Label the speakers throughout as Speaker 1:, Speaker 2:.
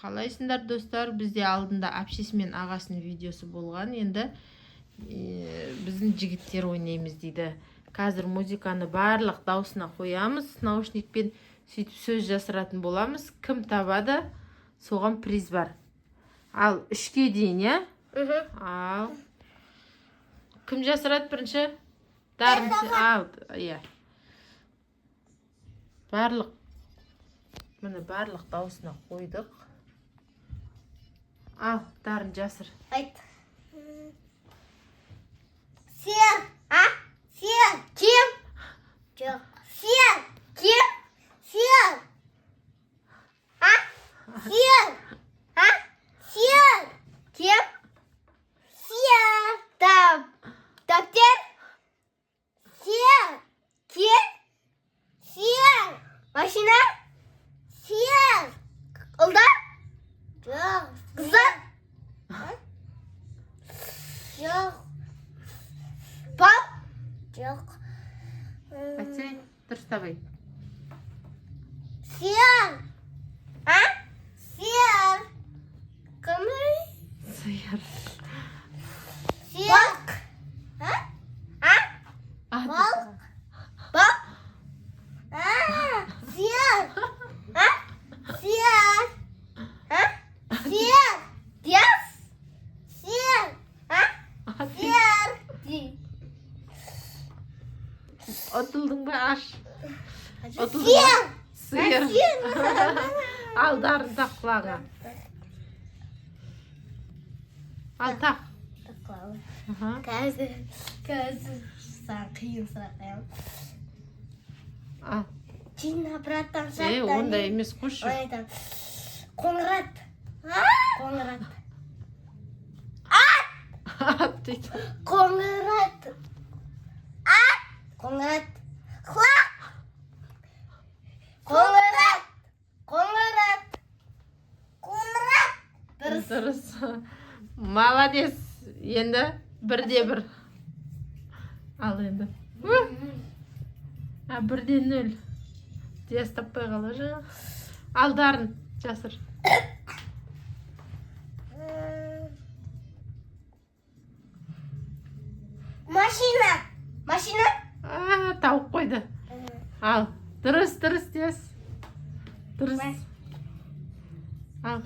Speaker 1: Қалайсыңдар достар? Бізде алдында әпшесі мен ағасының видеосы болған. Енді біздің жігіттер ойнаймыз дейді. Қазір музыканы барлық даусына қоямыз. Наушникпен сөйтіп сөз жасыратын боламыз. Кім табады, соған приз бар. Ал 3-ке дейін, я? Ал. Кім жасырады бірінші? Дарын ал, я. Міне барлық даусына қойдық. Ал, Дарын жасыр.
Speaker 2: Айт. Сен, а? Сен кем? Жоқ. Сен кем? Сен. А? Сен. А? Сен кем? Сен. Доктор? Сен кем? Сен. Машина? Сен. Ұлдар? Жоқ. Қыздар? Жоқ. Бал? Жоқ.
Speaker 1: Айтсай, дұрыстабай.
Speaker 2: Сен. А? Сен. Кімі?
Speaker 1: Сиыр.
Speaker 2: Сен. А? А? Бал? Бал? А? Сен. А? Сен. А? Сен. Дес? Сен. А? Сен.
Speaker 1: Отылдың ба, аш.
Speaker 2: Сен.
Speaker 1: Сиыр. Ал, Дарын тақ құлағына. Ал, тақ.
Speaker 2: Қазір саған қиын сұрақ қоямын.
Speaker 1: Ал.
Speaker 2: Кейін аппараттан
Speaker 1: Ондай емес, қойшы.
Speaker 2: Қоңырат. Қоңырат.
Speaker 1: Ат дейді.
Speaker 2: Қоңырат. Ат. Қоңырат. Құлақ. Қоңырат. Қоңырат. Қоңырат.
Speaker 1: Дұрыс. Молодец. Енді бірде бір. Ал енді. 1-0. Дес таппай қала жаңа. Ал, Дарын жасыр.
Speaker 2: Машина. Машина.
Speaker 1: Тауып қойды. Ал, дұрыс дес. Дұрыс. Ал.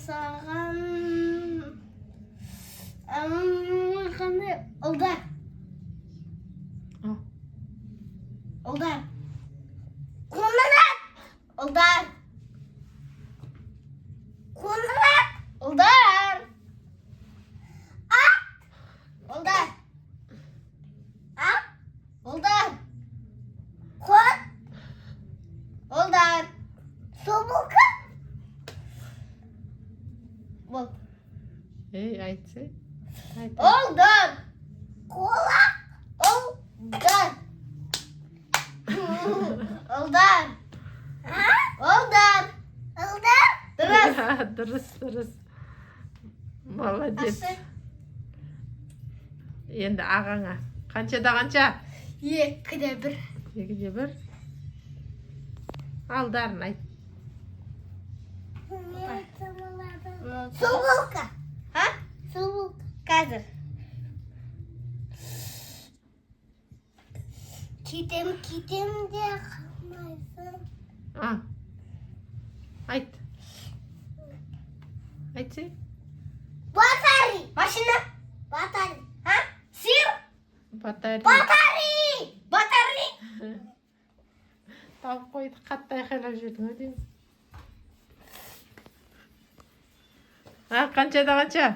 Speaker 2: Саған қандай ұлдар. Ұлдар. Қоңырат. Ұлдар. Қоңырат. Ұлдар. Ат. Ұлдар. Ат. Ұлдар. Қот. Ұлдар. Собылка. Бол.
Speaker 1: Айтсай.
Speaker 2: Ұлдар. Кола. Ұлдар. Ұлдар. Ұлдар. Ұлдар. Дұрыс.
Speaker 1: Дұрыс. Молодец. Енді ағаңа. Қаншада қанша?
Speaker 2: 2-де 1.
Speaker 1: 2-де 1. Ал, Дарын айт.
Speaker 2: Собылка. Собылка. Қазір. Кетем де қалмайсың.
Speaker 1: Айт. Айтсай.
Speaker 2: Батари. Машина. Батари. Сир.
Speaker 1: Батари.
Speaker 2: Батари.
Speaker 1: Тауып қойды, қатты айқайлап жүрдің өтен. Қаншада қанша?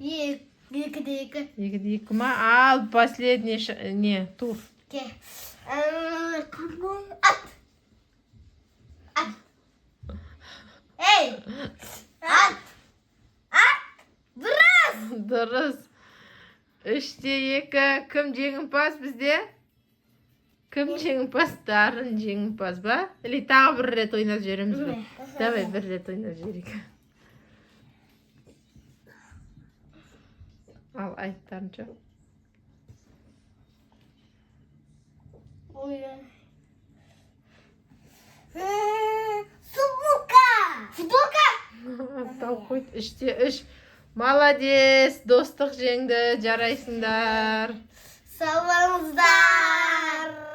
Speaker 2: 2-де 2.
Speaker 1: 2-де 2 ма? Ал, последний тур.
Speaker 2: Ат. Ей! Ат.
Speaker 1: Дұрыс. 3-де 2. Кім жеңімпаз бізде? Кім жеңімпаз? Дарын жеңімпаз ба? Или тағы бір рет ойнап жібереміз бе? Давай бір рет ойнап жіберейік. Ал, айт, Дарынша.
Speaker 2: Ой.
Speaker 1: тоқтап қойды. Іште іш. Молодец, достық жеңді, жарайсыңдар.
Speaker 2: Саламыздар.